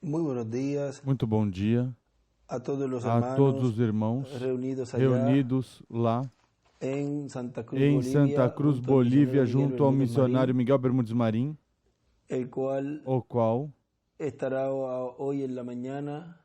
Muy buenos días Muito bom dia a todos los a todos hermanos os irmãos reunidos allá reunidos lá en Santa Cruz, em Bolivia, Santa Cruz, junto al misionero Bolívia, Miguel junto ao Bermúdez missionário Marín, Miguel Bermudes Marim, el cual o qual estará hoy en la mañana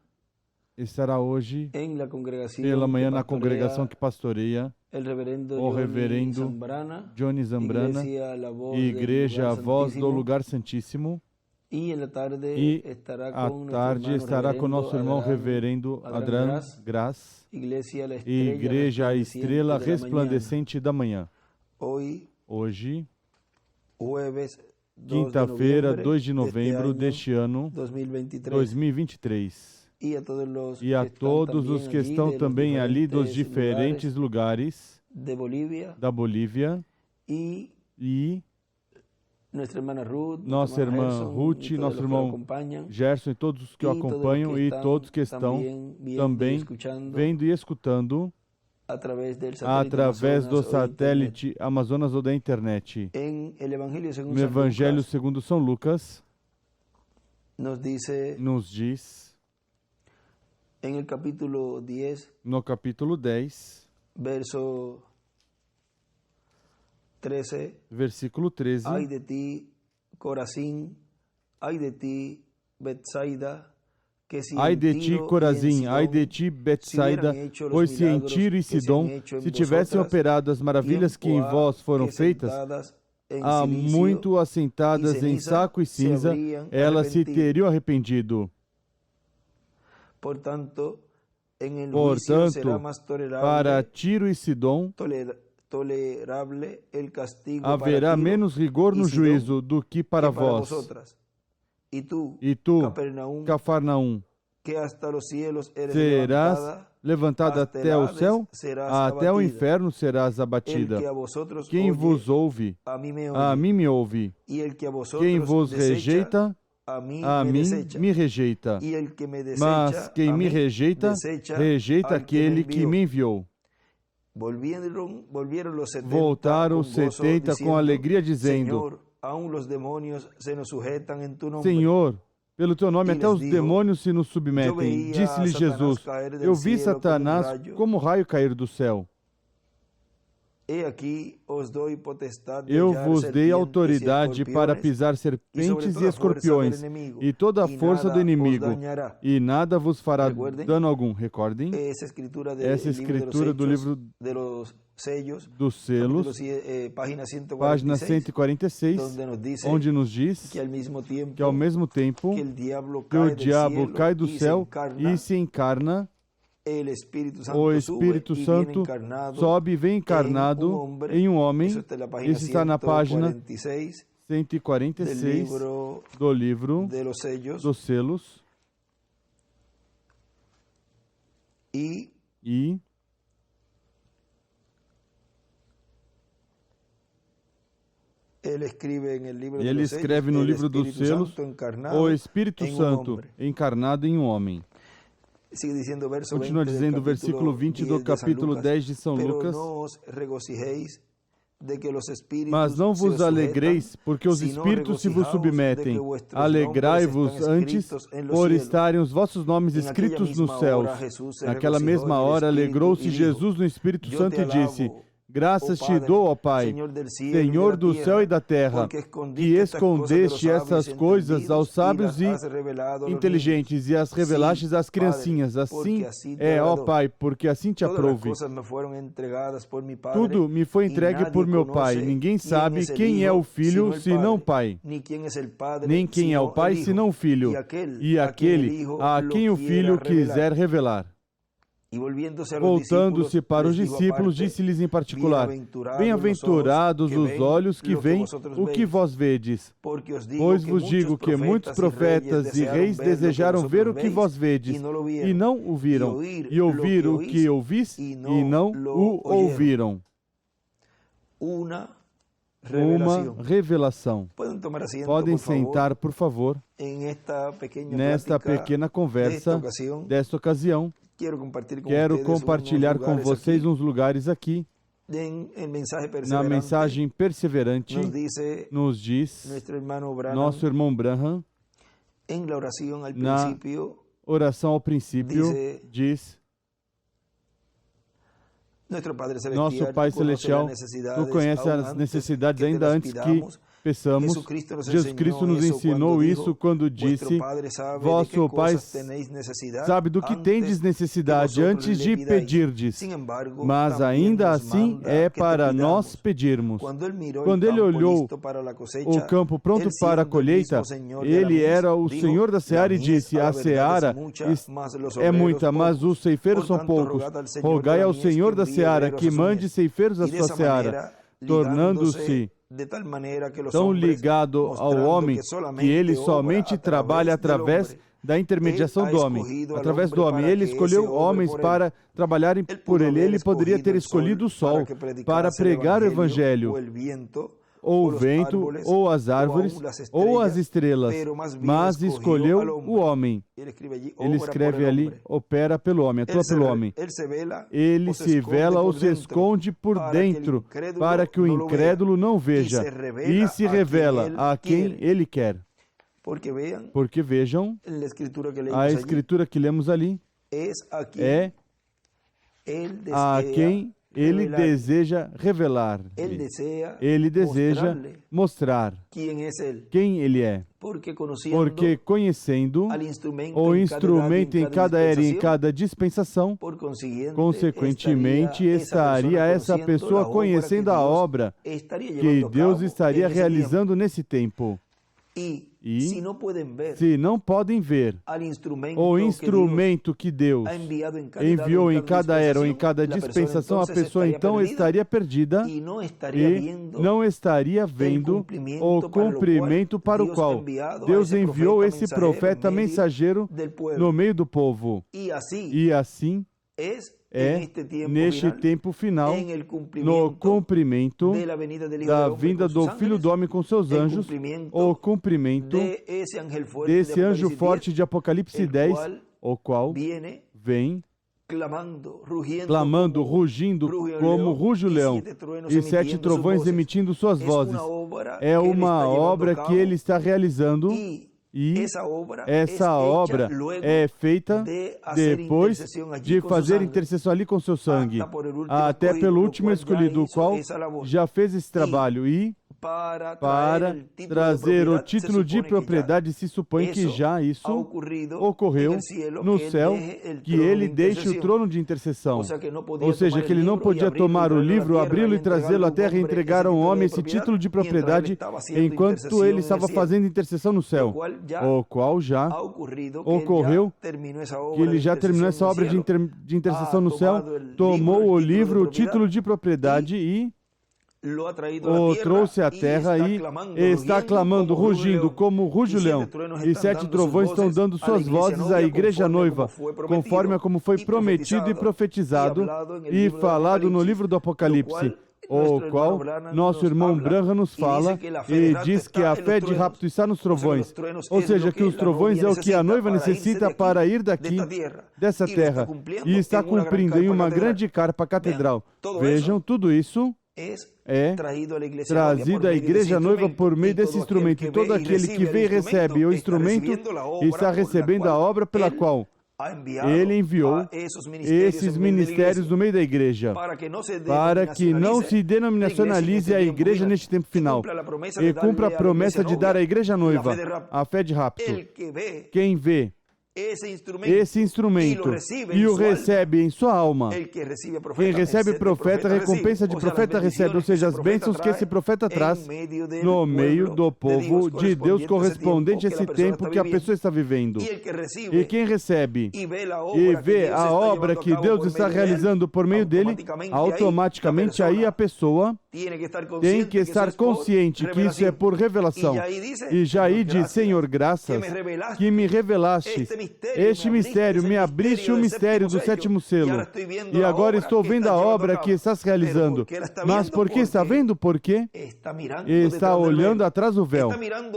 estará hoje en la congregación pela manhã que na congregação pastorea que pastoreia el reverendo o Johnny reverendo Zambrana, Johnny Zambrana, Iglesia La Voz e del Igreja Lugar A Voz do Santísimo, Lugar Santíssimo, y en la tarde e estará à con nuestro tarde hermano estará com nosso irmão Adran reverendo Adran Graz, Iglesia La e Igreja A Estrela Resplandeciente de la Mañana. Resplandecente da Manhã. Hoy, Hoje, jueves 2 de quinta-feira, noviembre 2 de novembro deste ano 2023. 2023. E a todos E a todos os que estão também ali dos diferentes lugares de Bolívia da Bolívia, e e nossa irmã Ruth, nossa irmã Ruth, nosso irmão Gerson e todos os que o acompanham e todos que estão também vendo e escutando através do satélite Amazonas ou da internet. No Evangelho segundo São Lucas, nos diz, no capítulo 10, versículo 13, Ai de ti, Corazín, ai de ti, Betsaida, que se ai de ti, Corazim, ai de ti, Betsaida, pois se em Tiro e Sidom se tivessem operado as maravilhas que em vós foram feitas, há muito assentadas em saco e cinza, elas se teriam arrependido. Portanto, para Tiro e Sidom haverá menos rigor no juízo do que para vós. E tu, Cafarnaum, serás levantado até o céu, até o inferno serás abatida. Quem vos ouve, a mim me ouve. Quem vos rejeita, a mim me rejeita. Mas quem me rejeita, rejeita aquele que me enviou. Voltaram os 70 com alegria, dizendo: Senhor, pelo teu nome até os demônios se nos submetem. Disse-lhe Jesus: Eu vi Satanás como raio cair do céu. Eu vos dei autoridade para pisar serpentes e escorpiões e toda a força do inimigo, e nada vos fará dano algum. Recordem essa escritura do livro dos selos, página 146, onde nos diz que ao mesmo tempo que o diabo cai do céu e se encarna, o Espírito Santo sobe e vem encarnado em um homem. Isso está na página 146 do livro dos selos. E ele escreve no livro dos selos: o Espírito Santo encarnado em um homem. Continua dizendo o versículo 20 do capítulo 10 de São Lucas: Mas não vos alegreis, porque os espíritos se vos submetem. Alegrai-vos antes por estarem os vossos nomes escritos nos céus. Naquela mesma hora alegrou-se Jesus no Espírito Santo e disse: Graças te dou, ó Pai, Senhor do céu e da terra, que escondeste essas coisas aos sábios e inteligentes e as revelaste às criancinhas. Assim é, ó Pai, porque assim te aprouve. Tudo me foi entregue por meu Pai. Ninguém sabe quem é o Filho senão o Pai, nem quem é o Pai senão o Filho, e aquele a quem o Filho quiser revelar. Voltando-se para os discípulos, disse-lhes em particular: Bem-aventurados os olhos que veem o que vós vedes, pois vos digo que muitos profetas e reis desejaram ver o que vós vedes, e não o viram, e ouvir o que ouvis, e não o ouviram. Uma revelação. Podem sentar, por favor, nesta pequena conversa desta ocasião. Quero compartilhar com vocês uns lugares aqui. Na mensagem perseverante, nos diz nosso irmão Branham Na oração ao princípio, diz: Nosso Pai Celestial, Tu conheces as necessidades ainda antes que peçamos. Jesus Cristo nos ensinou isso quando disse: Vosso Pai sabe do que tendes necessidade antes de pedirdes, mas ainda assim é para nós pedirmos. Quando Ele olhou o campo pronto para a colheita, Ele era o Senhor da seara e disse: A seara é muita, mas os ceifeiros são poucos. Rogai ao Senhor da seara que mande ceifeiros à sua seara, tornando-se tão ligado ao homem que ele somente trabalha através da intermediação do homem, através do homem. Ele escolheu homens para trabalharem por ele. Ele poderia ter escolhido o sol para pregar o evangelho, ou o vento, ou as árvores, ou as estrelas, mas escolheu o homem. Ele escreve ali: opera pelo homem, atua pelo homem. Ele se vela ou se esconde por dentro, para que o incrédulo não veja, e se revela a quem ele quer. Porque vejam, a escritura que lemos ali é a quem Ele deseja revelar. Ele deseja mostrar quem Ele é. Porque conhecendo o instrumento em cada era e em cada dispensação, consequentemente estaria essa pessoa conhecendo a obra que Deus estaria realizando nesse tempo. E, se não podem ver o instrumento que Deus enviou em cada era ou em cada dispensação, a pessoa então estaria perdida e não estaria vendo o cumprimento para o qual Deus enviou esse profeta mensageiro no meio do povo. E assim é neste tempo final, no cumprimento da vinda do Filho do Homem com seus anjos, o cumprimento desse anjo forte de Apocalipse 10, o qual vem clamando, rugindo como ruge o leão, e 7 trovões emitindo suas vozes. É uma obra que ele está realizando. E essa obra é feita depois de fazer intercessão ali com seu sangue, até pelo último escolhido, o qual já fez esse trabalho. E para trazer o título de propriedade, se supõe que já isso ocorreu no céu, que ele deixe o trono de intercessão. Ou seja, que ele não podia tomar o livro, abri-lo e trazê-lo à terra e entregar a um homem esse título de propriedade enquanto ele estava fazendo intercessão no céu, o qual já ocorreu, que ele já terminou essa obra de intercessão no céu, tomou o livro, o título de propriedade e o trouxe à terra e está clamando, rugindo como ruge o leão, e 7 trovões estão dando suas vozes à igreja noiva, conforme a como foi prometido e profetizado e falado no livro do Apocalipse, o qual nosso irmão Branham nos fala e diz que a fé de rapto está nos trovões, ou seja, que os trovões é o que a noiva necessita para ir daqui, dessa terra, e está cumprindo em uma grande carpa catedral. Vejam, tudo isso é trazido à igreja noiva por meio desse instrumento. E todo aquele que vem e recebe o instrumento está recebendo a obra pela qual ele enviou esses ministérios no meio da igreja, para que não se denominacionalize a igreja neste tempo final e cumpra a promessa de dar à igreja noiva a fé de rapto. Quem vê esse instrumento e o recebe em sua alma. Quem recebe profeta, recompensa de profeta recebe, ou seja, as bênçãos que esse profeta traz no meio do povo de Deus correspondente a esse tempo que a pessoa está vivendo. E quem recebe e vê a obra que Deus está realizando por meio dele, automaticamente aí a pessoa tem que estar consciente que isso é por revelação. E já aí diz: Senhor, graças que me revelaste este mistério, me abriste o mistério do 7º selo, e agora estou vendo a obra que estás realizando. Mas por que está vendo? Porque está olhando atrás do véu,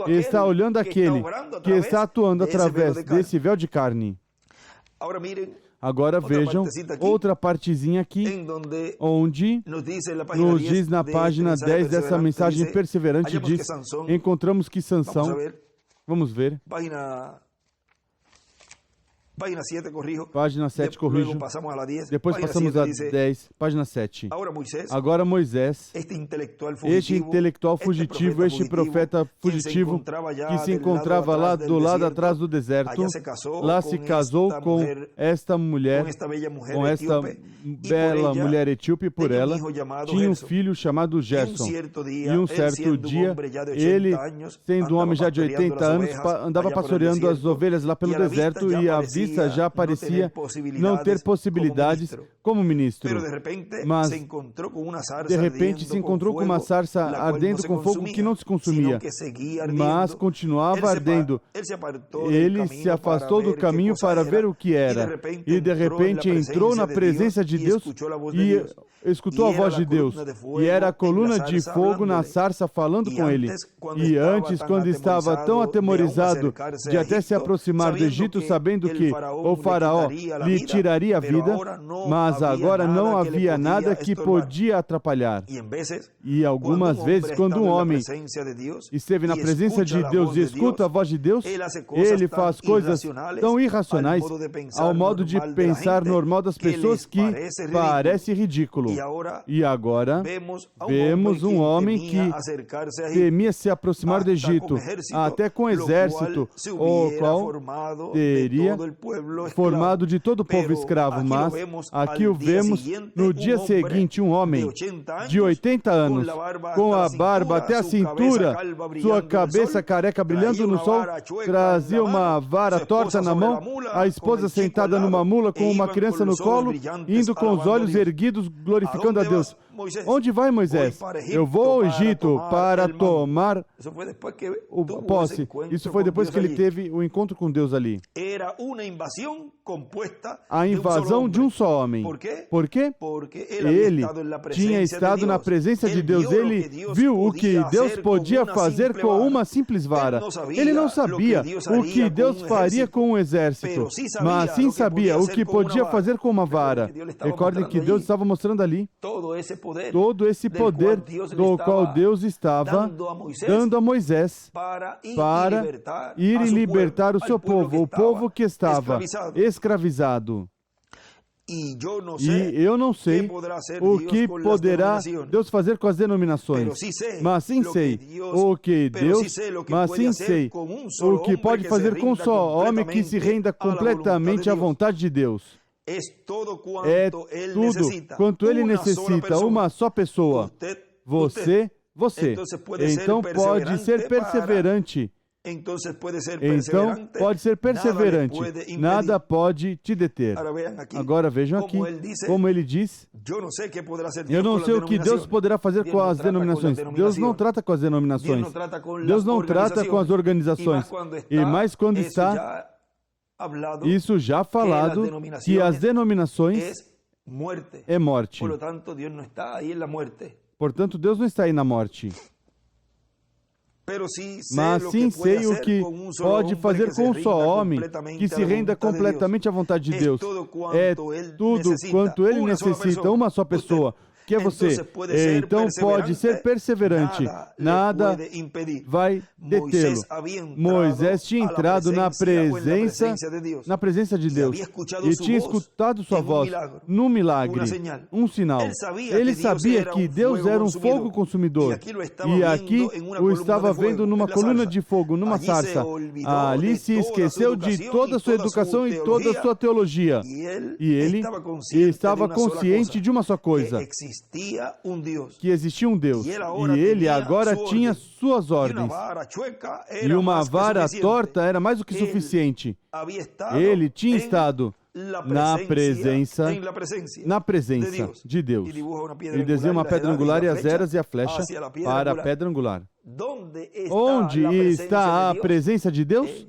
está olhando aquele que está atuando através desse véu de carne. Agora vejam outra partezinha aqui, onde nos diz na página 10 dessa mensagem perseverante, diz, encontramos que Sansão, Vamos ver. Página 7, corrijo. Depois passamos a 10. Página 7. Agora Moisés, este intelectual fugitivo, este profeta fugitivo, que se encontrava lá do lado atrás do deserto, lá se casou com esta mulher, com esta bela mulher etíope, por ela, tinha um filho chamado Gerson. E um certo dia, ele, sendo um homem já de 80 anos, andava pastoreando as ovelhas lá pelo deserto e a vista já parecia não ter possibilidades como ministro. Mas, de repente, se encontrou com uma sarça ardendo com fogo que não se consumia, mas continuava ardendo. Ele se afastou do caminho para ver o que era. E, de repente, entrou na presença de Deus e escutou a voz de Deus. E era a coluna de fogo na sarça falando com ele. E antes, quando estava tão atemorizado de até se aproximar do Egito, sabendo que o faraó lhe tiraria a vida, mas agora não havia nada que podia atrapalhar. E algumas vezes, quando um homem esteve na presença de Deus e escuta a voz de Deus, ele faz coisas tão irracionais ao modo de pensar normal das pessoas que parece ridículo. E agora vemos um homem que temia se aproximar do Egito, até com exército, o qual teria formado de todo o povo escravo. Mas aqui o vemos no dia seguinte, um homem de 80 anos, com a barba até a cintura, sua cabeça careca brilhando no sol, trazia uma vara torta na mão, a esposa sentada numa mula com uma criança no colo, indo com os olhos erguidos, glorificando a Deus. Onde vai, Moisés? Eu vou ao Egito para tomar o posse. Isso foi depois que ele teve o encontro com Deus ali. A invasão de um só homem. Por quê? Porque ele tinha estado na presença de Deus. Ele viu o que Deus podia fazer com uma simples vara. Ele não sabia o que Deus faria com um exército, mas sim sabia o que podia fazer com uma vara. Recordem que Deus estava mostrando ali todo esse poder do qual Deus estava dando a Moisés para ir e libertar o seu povo, o povo que estava escravizado. E eu não sei o que poderá Deus fazer com as denominações, mas sim sei o que Deus, mas sim sei o que pode fazer com um só homem que se renda completamente à vontade de Deus. É tudo quanto ele necessita, uma só pessoa. Você. Então pode ser perseverante. Nada pode te deter. Agora vejam aqui como ele diz: eu não sei o que Deus poderá fazer com as denominações. Deus não trata com as denominações. Deus não trata com as organizações. E mais quando está isso já falado, que as denominações é morte. Portanto, Deus não está aí na morte. Mas sim sei o que pode fazer com um só homem que se renda completamente à vontade de Deus. É tudo quanto ele necessita, uma só pessoa, que é você. Então pode ser perseverante, nada vai detê-lo. Moisés tinha entrado na presença de Deus e tinha escutado sua voz num milagre, um sinal. Ele sabia que Deus era um fogo consumidor e aqui o estava vendo numa coluna de fogo, numa sarça. Ali se esqueceu de toda a sua educação e toda a sua teologia. E ele estava consciente de uma só coisa: que existia um Deus, e ele agora tinha suas ordens, e uma vara torta era mais do que suficiente. Ele tinha estado na presença de Deus. Ele desenha uma pedra angular e as eras e a flecha para a pedra angular. Onde está a presença de Deus?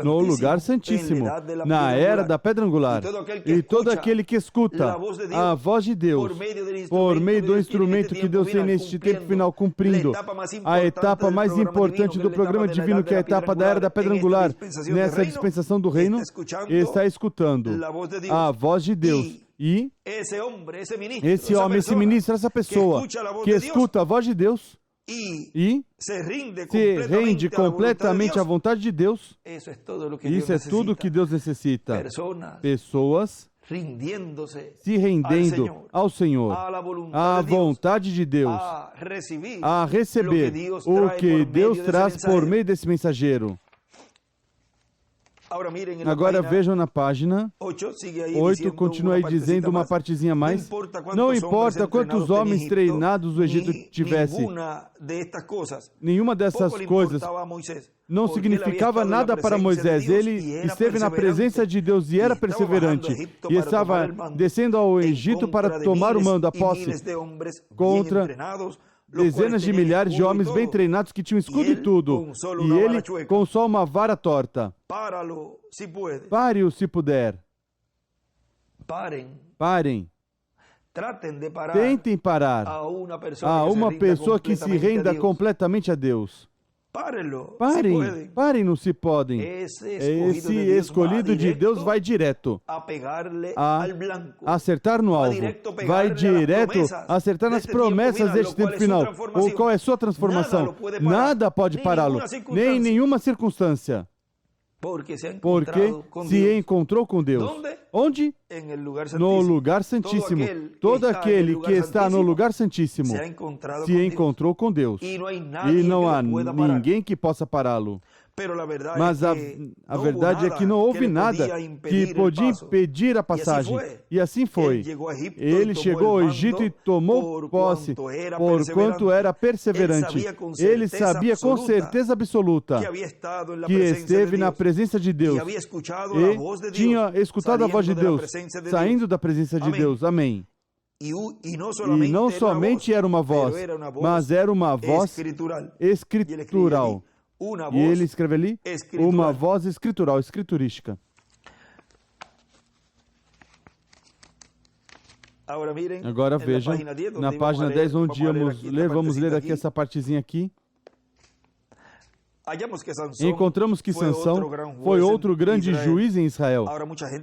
No lugar santíssimo, na era da pedra angular. E todo aquele que escuta a voz de Deus, por meio do instrumento que Deus tem neste tempo final, cumprindo a etapa mais importante do programa divino, que é a etapa da era da pedra angular, nessa dispensação do reino, está escutando a voz de Deus. E esse homem, esse ministro, essa pessoa que escuta a voz de Deus e se rende completamente à vontade de Deus. Isso é tudo que Deus necessita. Pessoas se rendendo ao Senhor, à vontade de Deus, a receber o que Deus traz por meio desse mensageiro. Agora vejam na página 8, continua aí dizendo uma partezinha a mais. Não importa quantos homens treinados o Egito tivesse, nenhuma dessas coisas não significava nada para Moisés. Ele esteve na presença de Deus e era perseverante. E estava descendo ao Egito para tomar o mando, a posse, contra dezenas de milhares de homens bem treinados que tinham escudo e tudo. E ele com só uma vara torta. Pare-o se puder. Parem. Tentem parar a uma pessoa que se renda completamente a Deus. Parem-no se podem. Esse escolhido de Deus vai direto a acertar no alvo. Vai direto a acertar nas promessas deste tempo final. Ou qual é a sua transformação? Nada pode pará-lo, nem nenhuma circunstância. Porque se encontrou com Deus. Onde? No lugar santíssimo. Todo aquele que está no lugar santíssimo se encontrou com Deus. E não há ninguém que possa pará-lo. Mas a verdade é que não houve nada que podia impedir a passagem. E assim foi. Ele chegou ao Egito e tomou posse, porquanto era perseverante. Ele sabia com certeza absoluta que esteve na presença de Deus e tinha escutado a voz de Deus, saindo da presença de Deus. Amém. E não somente era uma voz, mas era uma voz escritural. E ele escreve ali, uma voz escritural, escriturística. Agora vejam, na página 10, onde vamos ler aqui essa partezinha aqui. Encontramos que Sansão foi outro grande juiz em Israel.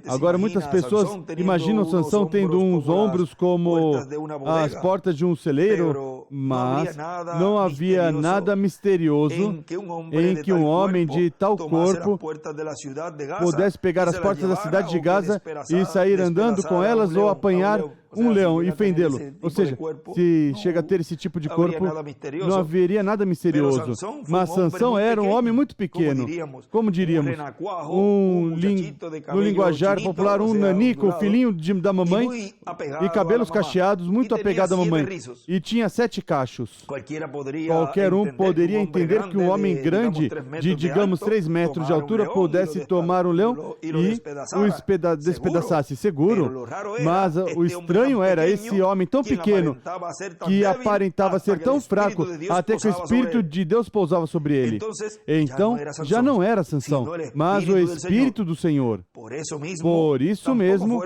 Agora muitas pessoas imaginam Sansão tendo uns ombros como as portas de um celeiro, mas não havia nada misterioso em que um homem de tal corpo pudesse pegar as portas da cidade de Gaza e sair andando com elas ou apanhar um leão e fendê-lo. Ou seja, se chega a ter esse tipo de corpo, não haveria nada misterioso. Mas Sansão era um homem muito pequeno. Como diríamos, no linguajar popular, um nanico, o filhinho da mamãe, e cabelos cacheados, muito apegado à mamãe. E tinha 7 cachos. Qualquer um poderia entender que um homem grande, de digamos 3 metros de altura, pudesse tomar um leão e o despedaçasse. Seguro. Mas o estranho era esse homem tão pequeno que aparentava ser tão fraco até que o Espírito de Deus pousava sobre ele. Então, já não era Sansão, mas o Espírito do Senhor. Por isso mesmo,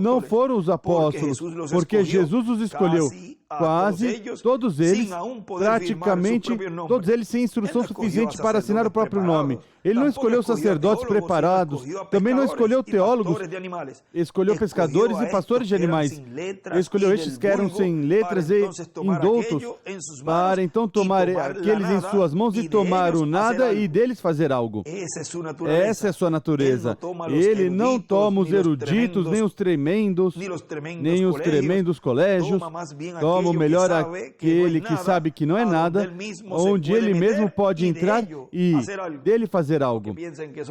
não foram os apóstolos, porque Jesus os escolheu. Quase todos eles, praticamente todos eles sem instrução suficiente para assinar o próprio nome. Ele não escolheu sacerdotes preparados, também não escolheu teólogos, escolheu pescadores e pastores de animais. Escolheu estes que eram sem letras e indoutos, para então tomar aqueles em suas mãos e tomar o nada e deles fazer algo. Essa é a sua natureza. Ele não toma os eruditos, nem os tremendos colégios, toma o melhor aquele que sabe que não é nada, onde ele mesmo pode entrar e dele fazer algo.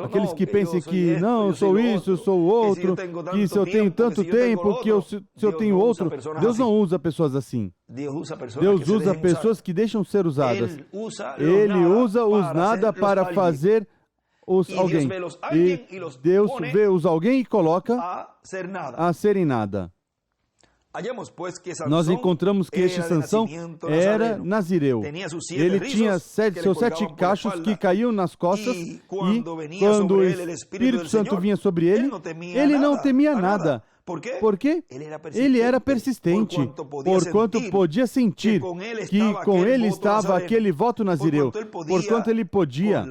Aqueles que pensem que não, eu sou isso, eu sou outro, que se eu tenho tanto tempo, que se eu tenho outro, Deus não usa pessoas assim. Deus usa pessoas que deixam ser usadas. Ele usa os nada para fazer alguém. E Deus vê os alguém e coloca a serem nada. Nós encontramos que este Sansão era nazireu. Ele tinha seus 7 cachos que caíam nas costas e quando o Espírito Santo vinha sobre ele, ele não temia nada. Por quê? Ele era persistente, porquanto podia sentir que com ele estava aquele voto nazireu, porquanto ele podia,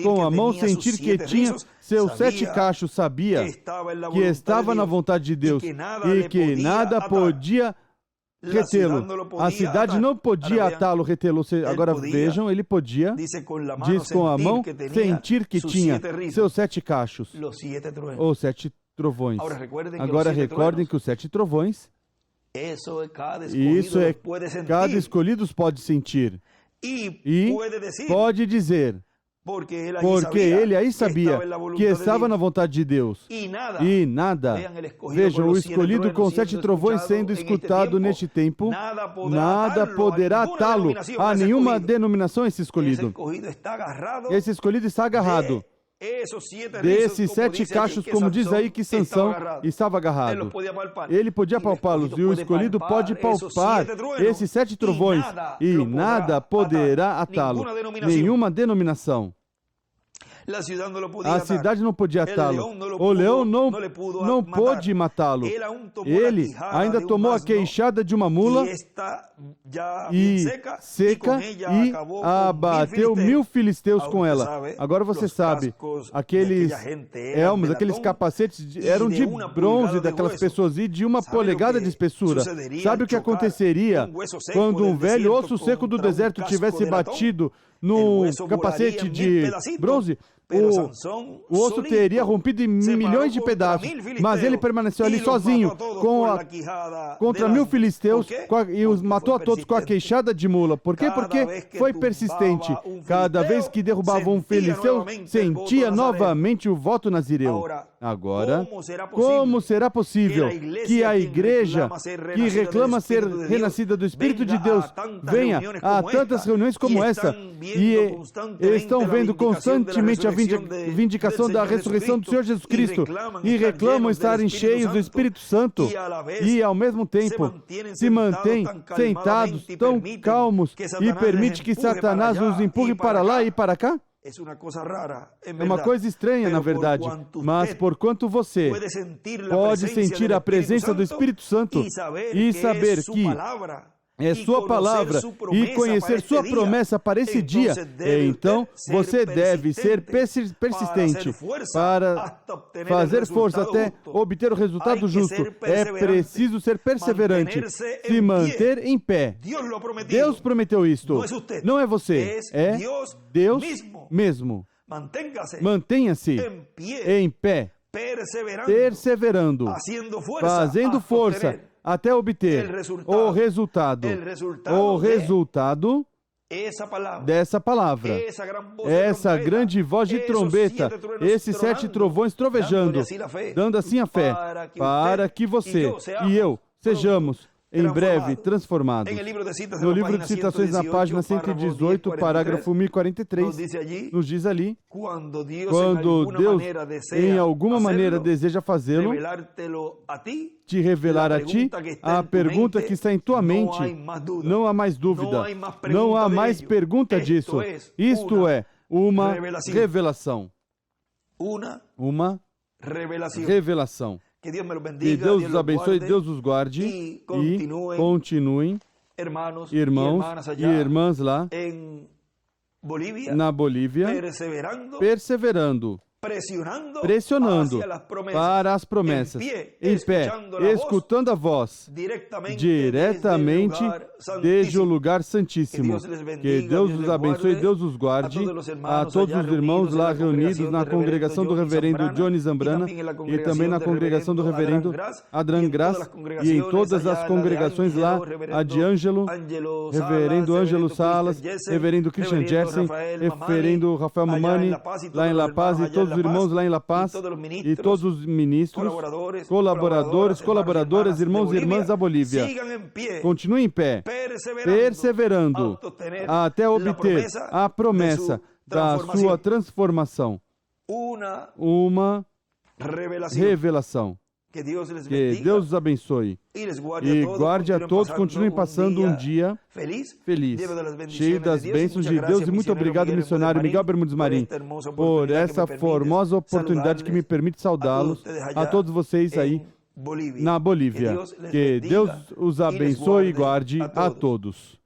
com a mão, sentir que tinha seus 7 cachos, sabia que estava na vontade de Deus e que nada podia retê-lo. A cidade não podia atá-lo, retê-lo. Agora vejam, ele podia, diz com a mão, sentir que tinha seus 7 cachos, ou 7 trovões. Agora recordem que os 7 trovões, isso é cada escolhido pode sentir. E pode dizer, porque ele aí sabia que estava na vontade de Deus. E nada, vejam, o escolhido com 7 trovões sendo escutado neste tempo, nada poderá atá-lo a nenhuma denominação esse escolhido. Esse escolhido está agarrado. Desses 7 cachos, como diz aí que Sansão estava agarrado. Ele podia palpá-los, e o escolhido pode palpar esses 7 trovões, e nada poderá atá-lo, nenhuma denominação. A cidade não podia atá-lo. O leão não pôde matá-lo. Ele ainda tomou a queixada de uma mula e seca e abateu 1000 filisteus com ela. Agora você sabe, aqueles elmos, aqueles capacetes eram de bronze daquelas pessoas e de 1 polegada de espessura. Sabe o que aconteceria quando um velho osso seco do deserto tivesse batido no capacete de bronze? O osso teria rompido em milhões de pedaços, mas ele permaneceu ali sozinho contra 1000 filisteus e os matou a todos com a queixada de mula. Por quê? Porque foi persistente. Cada vez que derrubava um filisteu, sentia novamente o voto nazireu. Agora, como será possível que a igreja que reclama ser renascida do Espírito de Deus venha a tantas reuniões como essa e estão vendo constantemente a vindicação da ressurreição do Senhor Jesus Cristo e reclamam estarem cheios do Espírito Santo e ao mesmo tempo se mantêm sentados tão calmos e permite que Satanás os empurre para lá e para cá? É uma coisa estranha, na verdade, mas porquanto você pode sentir a presença do Espírito Santo e saber que é sua palavra e conhecer sua promessa para esse dia, então você deve ser persistente para fazer força até obter o resultado justo. É preciso ser perseverante, se manter em pé. Deus prometeu isto. Não é você, é Deus mesmo. Mantenha-se em pé, perseverando, fazendo força até obter o resultado dessa palavra, essa grande voz de trombeta, esses 7 trovões trovejando, dando assim a fé, para que você e eu sejamos em breve transformados. No livro de citações, na página 118, parágrafo 1043, nos diz ali, quando Deus, em alguma maneira, deseja fazê-lo, te revelar a ti, a pergunta que está em tua mente, não há mais dúvida, não há mais pergunta disso. Isto é uma revelação. Uma revelação. Que Deus os abençoe, Deus os guarde e continuem, irmãos e irmãs lá na Bolívia, perseverando, pressionando para as promessas, em pé, escutando a voz, diretamente desde o lugar santíssimo. Que Deus os abençoe, Deus os guarde, a todos os irmãos lá reunidos na congregação do reverendo Johnny Zambrana e também na congregação do reverendo Adran Graça e em todas as congregações lá, a de Ângelo, reverendo Ângelo Salas, reverendo Christian Jessen, reverendo Rafael Mamani, lá em La Paz, e todos os irmãos lá em La Paz, e todos os ministros, colaboradoras, irmãos e irmãs da Bolívia. Continuem em pé, perseverando até obter a promessa da sua transformação. Uma revelação. Que Deus os abençoe e guarde a todos. Continuem passando um dia feliz, cheio das bênçãos de Deus. E muito obrigado, missionário Miguel Bermudes Marim, por essa formosa oportunidade que me permite saudá-los, a todos vocês aí na Bolívia. Que Deus os abençoe e guarde a todos.